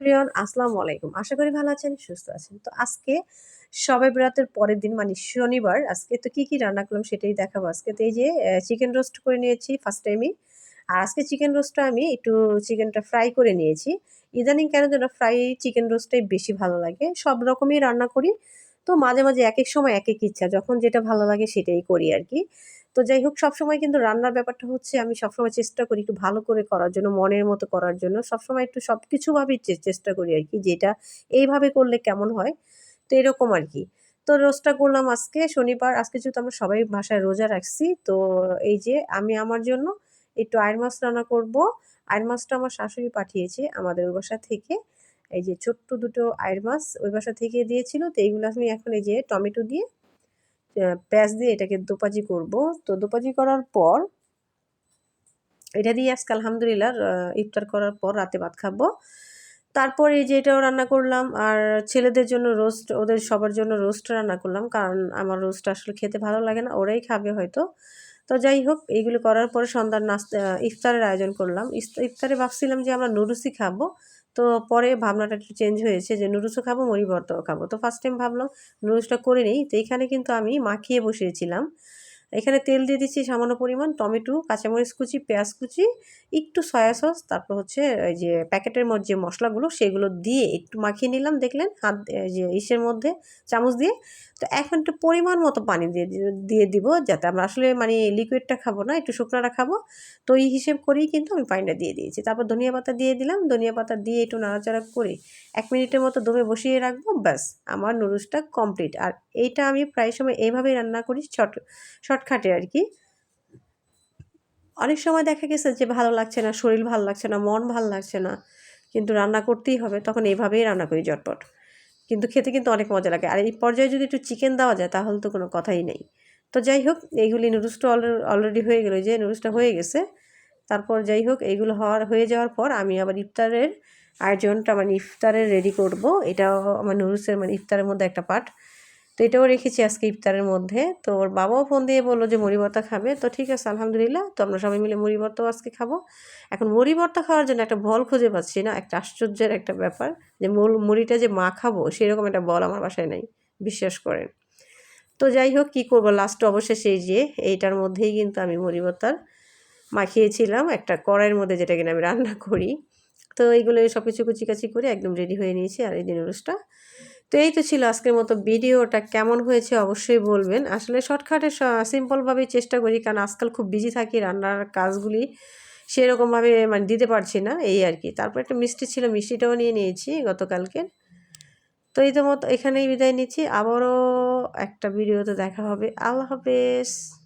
প্রিয়ন আসসালামু আলাইকুম। আশা করি ভালো আছেন, সুস্থ আছেন। তো আজকে শবে বরাতের পরের দিন মানে শনিবার আজকে তো কি রান্না করলাম সেটাই দেখাবো আজকে। তো এই যে চিকেন রোস্ট করে নিয়েছি ফার্স্ট টাইমই। আর আজকে চিকেন রোস্টটা আমি একটু চিকেনটা ফ্রাই করে নিয়েছি। ইদানিং কেন যেন ফ্রাই চিকেন রোস্টটাই বেশি ভালো লাগে। সব রকমই রান্না করি। তো মাঝে মাঝে একেক সময় একেক ইচ্ছা। যখন যেটা ভালো লাগে সেটাই করি আরকি। তো যাই হোক সবসময় কিন্তু রান্নার ব্যাপারটা হচ্ছে আমি সবসময় চেষ্টা করি একটু ভালো করে করার জন্য, মনের মতো করার জন্য। সবসময় একটু সবকিছু ভাবেই চেষ্টা করি আরকি যে এটা এইভাবে করলে কেমন হয়? তো এরকম আরকি। তো রোস্টটা করলাম আজকে শনিবার। আজকে যেহেতু আমরা সবাই বাসায় রোজা রাখছি। তো এই যে আমি আমার জন্য একটু আইড় মাছ রান্না করব। আইড় মাছটা আমার শাশুড়ি পাঠিয়েছে আমাদের ওই বাসা থেকে। এই যে ছোট্ট দুটো আইড় মাছ ওই বাসা থেকে দিয়েছিল। তো এইগুলো আমি এখন এই যে টমেটো দিয়ে পেঁয়াজ দিয়ে এটাকে দোপাজি করব। তো দোপাজি করার পর এটা দিয়ে আজকে আলহামদুলিল্লাহ ইফতার করার পর রাতে ভাত খাবো। তারপর এই যে এটাও রান্না করলাম আর ছেলেদের জন্য রোস্ট ওদের সবার জন্য রোস্ট রান্না করলাম। কারণ আমার রোস্ট আসলে খেতে ভালো লাগে না। ওরাই খাবে হয়তো। তো যাই হোক এইগুলো করার পরে সন্ধ্যার ইফতারের আয়োজন করলাম। ইফতারে ভাবছিলাম যে আমরা নুডলসই খাবো। তো পরে ভাবনাটা একটু চেঞ্জ হয়েছে যে নুডলসও খাবো, মুড়ি ভর্তাও খাবো। তো ফার্স্ট টাইম ভাবলাম নুডলসটা করে নেই। তো এখানে কিন্তু আমি মাখিয়ে বসিয়েছিলাম। এখানে তেল দিয়ে দিচ্ছি সামান্য পরিমাণ, টমেটো, কাঁচামরিচ কুচি, পেঁয়াজ কুচি, একটু সয়া সস, তারপর হচ্ছে এই যে প্যাকেটের যে মসলাগুলো সেগুলো দিয়ে একটু মাখিয়ে নিলাম দেখলেন হাত এই যে ইসের মধ্যে চামচ দিয়ে। তো এখন একটু পরিমাণ মতো পানি দিয়ে দিব যাতে আমরা আসলে মানে লিকুইডটা খাবো না, একটু শুকনাটা খাবো। তো এই হিসেব করেই কিন্তু আমি পানিটা দিয়ে দিয়েছি। তারপর ধনিয়া পাতা দিয়ে দিলাম। ধনিয়া পাতা দিয়ে একটু নাড়াচাড়া করে ১ মিনিটের মতো দমে বসিয়ে রাখবো। ব্যাস আমার নুডলসটা কমপ্লিট। আর এইটা আমি প্রায় সময় এইভাবেই রান্না করি শর্টকাটে আরকি। অনেক সময় দেখা গেছে যে ভালো লাগছে না, শরীর ভাল লাগছে না, মন ভাল লাগছে না। কিন্তু রান্না করতেই হবে তখন এভাবেই রান্না করি ঝটপট। কিন্তু খেতে কিন্তু অনেক মজা লাগে। আর এই পর্যায়ে যদি একটু চিকেন দেওয়া যায় তাহলে তো কোনো কথাই নেই। তো যাই হোক এইগুলি নুডলসটা অলরেডি হয়ে গেল, যে নুডলসটা হয়ে গেছে। তারপর যাই হোক এইগুলো হয়ে যাওয়ার পর আমি আবার ইফতারের আয়োজনটা মানে ইফতারের রেডি করব। এটাও আমার নুডলসের মানে ইফতারের মধ্যে একটা পার্ট। তো এটাও রেখেছি আজকে ইফতারের মধ্যে। তো ওর বাবাও ফোন দিয়ে বলল যে মুড়ি ভর্তা খাবে। তো ঠিক আছে আলহামদুলিল্লাহ। তো আমরা সবাই মিলে মুড়ি ভর্তাও আজকে খাবো। এখন মুড়ি ভর্তা খাওয়ার জন্য একটা বল খুঁজে পাচ্ছি না। একটা আশ্চর্যের একটা ব্যাপার যে মুড়িটা যে মাখাবো সেরকম একটা বল আমার বাসায় নাই। বিশ্বাস করেন। তো যাই হোক কী করবো লাস্টে অবশেষে এই যে এইটার মধ্যেই কিন্তু আমি মুড়ি ভর্তার মাখিয়েছিলাম একটা কড়াইয়ের মধ্যে যেটা কিনা আমি রান্না করি। তো এইগুলো সব কিছু কুচিকাচি করে একদম রেডি হয়ে নিয়েছি। আর এই যে নুডলসটা। তো এই তো ছিল আজকের মতো ভিডিওটা। কেমন হয়েছে অবশ্যই বলবেন। আসলে শর্টকাটে সিম্পলভাবেই চেষ্টা করি কারণ আজকাল খুব বিজি থাকি রান্নার কাজগুলি সেরকমভাবে মানে দিতে পারছি না এই আর কি। তারপর একটা মিষ্টি ছিল, মিষ্টিটাও নিয়ে নিয়েছি গতকালকে। তো এই তো মতো এখানেই বিদায় নিচ্ছি। আবারও একটা ভিডিওতে দেখা হবে। আল্লাহ হাফেজ।